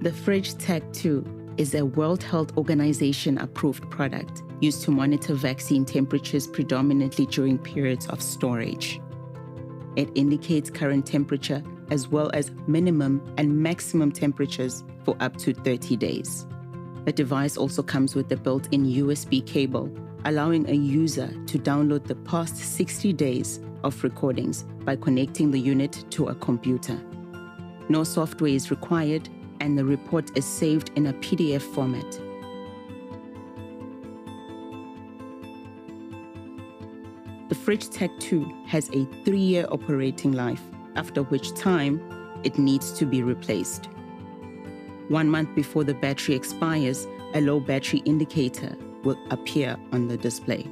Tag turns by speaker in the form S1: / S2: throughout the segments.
S1: The FridgeTag 2 is a World Health Organization approved product used to monitor vaccine temperatures predominantly during periods of storage. It indicates current temperature as well as minimum and maximum temperatures for up to 30 days. The device also comes with a built-in USB cable, allowing a user to download the past 60 days of recordings by connecting the unit to a computer. No software is required, and the report is saved in a PDF format. The FridgeTag 2 has a 3-year operating life, after which time it needs to be replaced. 1 month before the battery expires, a low battery indicator will appear on the display.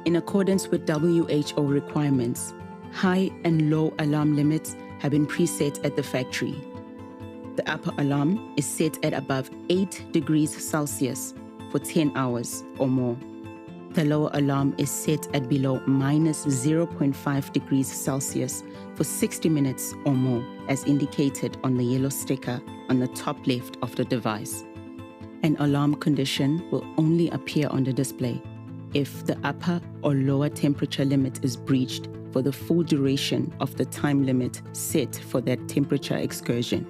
S1: In accordance with WHO requirements, high and low alarm limits have been preset at the factory. The upper alarm is set at above 8 degrees Celsius for 10 hours or more. The lower alarm is set at below minus 0.5 degrees Celsius for 60 minutes or more, as indicated on the yellow sticker on the top left of the device. An alarm condition will only appear on the display if the upper or lower temperature limit is breached for the full duration of the time limit set for that temperature excursion.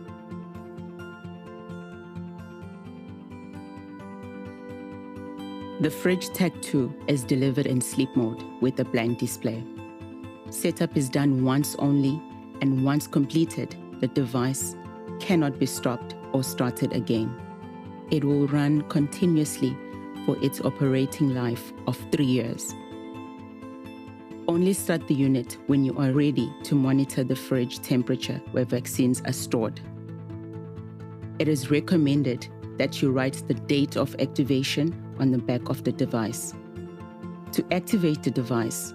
S1: The FridgeTag 2 is delivered in sleep mode with a blank display. Setup is done once only, and once completed, the device cannot be stopped or started again. It will run continuously for its operating life of 3 years. Only start the unit when you are ready to monitor the fridge temperature where vaccines are stored. It is recommended that you write the date of activation on the back of the device. To activate the device,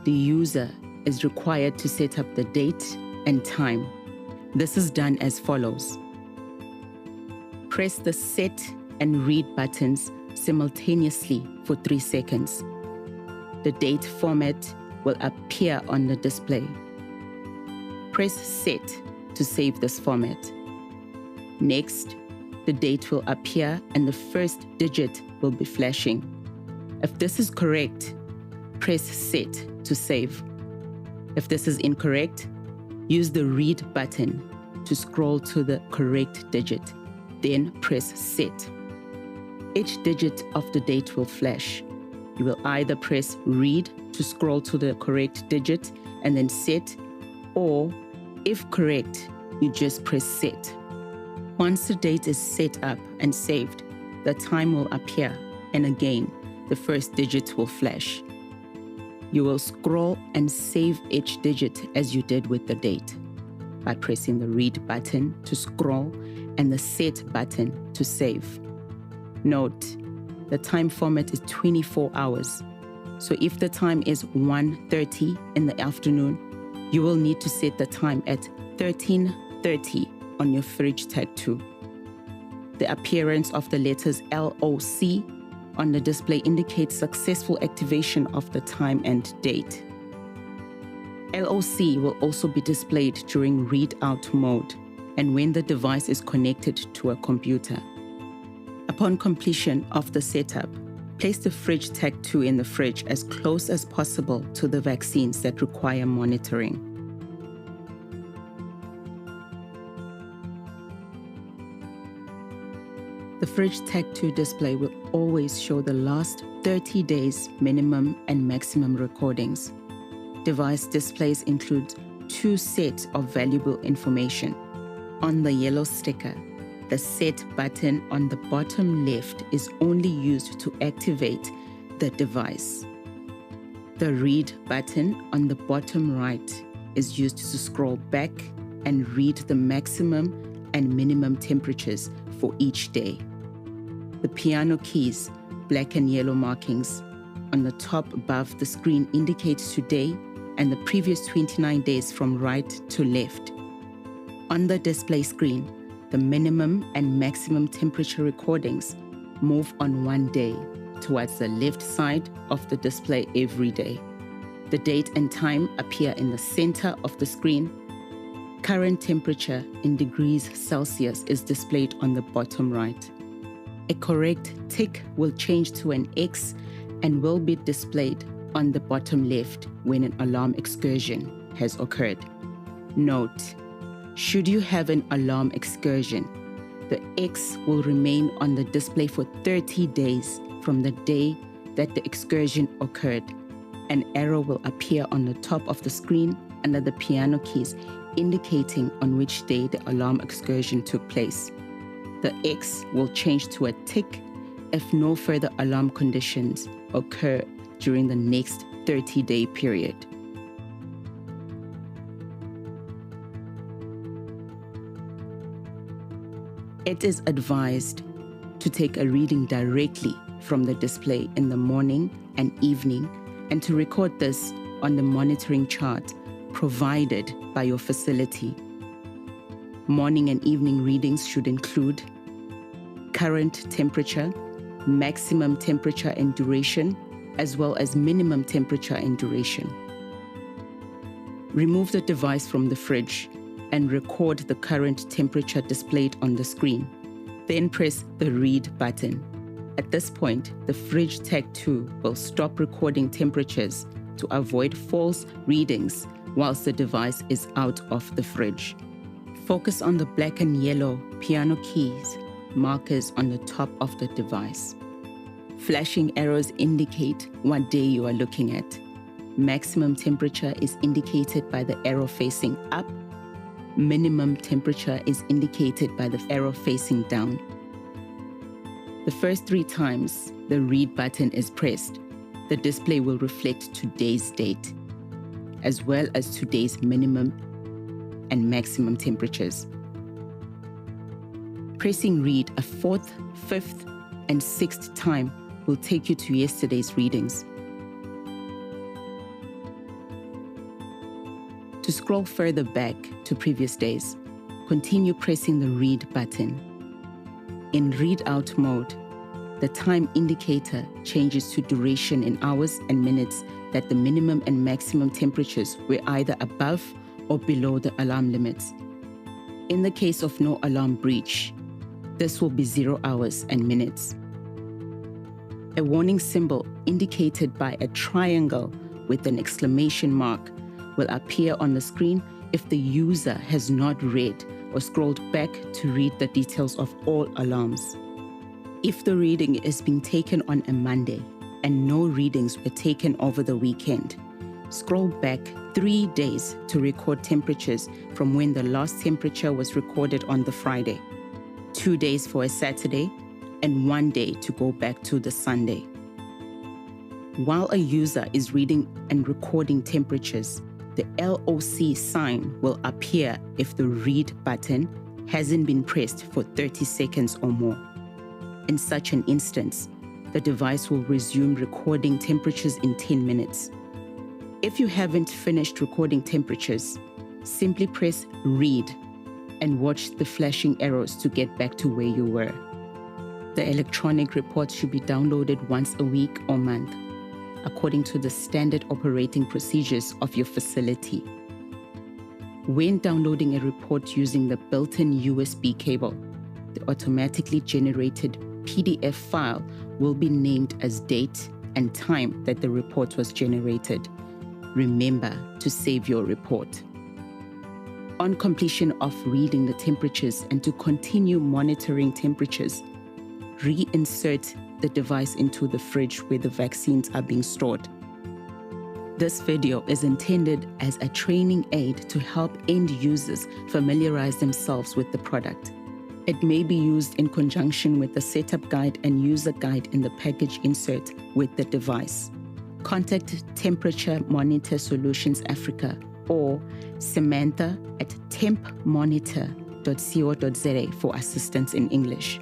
S1: the user is required to set up the date and time. This is done as follows. Press the set and read buttons simultaneously for 3 seconds. The date format will appear on the display. Press set to save this format. Next, the date will appear and the first digit will be flashing. If this is correct, press set to save. If this is incorrect, use the read button to scroll to the correct digit, then press set. Each digit of the date will flash. You will either press read to scroll to the correct digit and then set, or if correct, you just press set. Once the date is set up and saved, the time will appear, and again, the first digit will flash. You will scroll and save each digit as you did with the date by pressing the read button to scroll and the set button to save. Note, the time format is 24 hours. So if the time is 1:30 in the afternoon, you will need to set the time at 13:30 on your FridgeTag 2. The appearance of the letters LOC on the display indicates successful activation of the time and date. LOC will also be displayed during readout mode and when the device is connected to a computer. Upon completion of the setup, place the FridgeTag 2 in the fridge as close as possible to the vaccines that require monitoring. The FridgeTag 2 display will always show the last 30 days minimum and maximum recordings. Device displays include 2 sets of valuable information. On the yellow sticker, the set button on the bottom left is only used to activate the device. The read button on the bottom right is used to scroll back and read the maximum and minimum temperatures for each day. The piano keys, black and yellow markings, on the top above the screen indicates today and the previous 29 days from right to left. On the display screen, the minimum and maximum temperature recordings move on one day towards the left side of the display every day. The date and time appear in the center of the screen. Current temperature in degrees Celsius is displayed on the bottom right. A correct tick will change to an X and will be displayed on the bottom left when an alarm excursion has occurred. Note, should you have an alarm excursion, the X will remain on the display for 30 days from the day that the excursion occurred. An arrow will appear on the top of the screen under the piano keys, indicating on which day the alarm excursion took place. The X will change to a tick if no further alarm conditions occur during the next 30-day period. It is advised to take a reading directly from the display in the morning and evening and to record this on the monitoring chart provided by your facility. Morning and evening readings should include current temperature, maximum temperature and duration, as well as minimum temperature and duration. Remove the device from the fridge and record the current temperature displayed on the screen. Then press the read button. At this point, the FridgeTag 2 will stop recording temperatures to avoid false readings whilst the device is out of the fridge. Focus on the black and yellow piano keys markers on the top of the device. Flashing arrows indicate what day you are looking at. Maximum temperature is indicated by the arrow facing up. Minimum temperature is indicated by the arrow facing down. The first 3 times the read button is pressed, the display will reflect today's date, as well as today's minimum and maximum temperatures. Pressing read a 4th, 5th, and 6th time will take you to yesterday's readings. To scroll further back to previous days, continue pressing the read button. In read-out mode, the time indicator changes to duration in hours and minutes that the minimum and maximum temperatures were either above or below the alarm limits. In the case of no alarm breach, this will be 0 hours and minutes. A warning symbol indicated by a triangle with an exclamation mark will appear on the screen if the user has not read or scrolled back to read the details of all alarms. If the reading is being taken on a Monday and no readings were taken over the weekend, scroll back 3 days to record temperatures from when the last temperature was recorded on the Friday, 2 days for a Saturday, and 1 day to go back to the Sunday. While a user is reading and recording temperatures, the LOC sign will appear if the read button hasn't been pressed for 30 seconds or more. In such an instance, the device will resume recording temperatures in 10 minutes. If you haven't finished recording temperatures, simply press read and watch the flashing arrows to get back to where you were. The electronic report should be downloaded once a week or month, according to the standard operating procedures of your facility. When downloading a report using the built-in USB cable, the automatically generated PDF file will be named as date and time that the report was generated. Remember to save your report. On completion of reading the temperatures and to continue monitoring temperatures, reinsert the device into the fridge where the vaccines are being stored. This video is intended as a training aid to help end users familiarize themselves with the product. It may be used in conjunction with the setup guide and user guide in the package insert with the device. Contact Temperature Monitor Solutions Africa or Samantha at tempmonitor.co.za for assistance in English.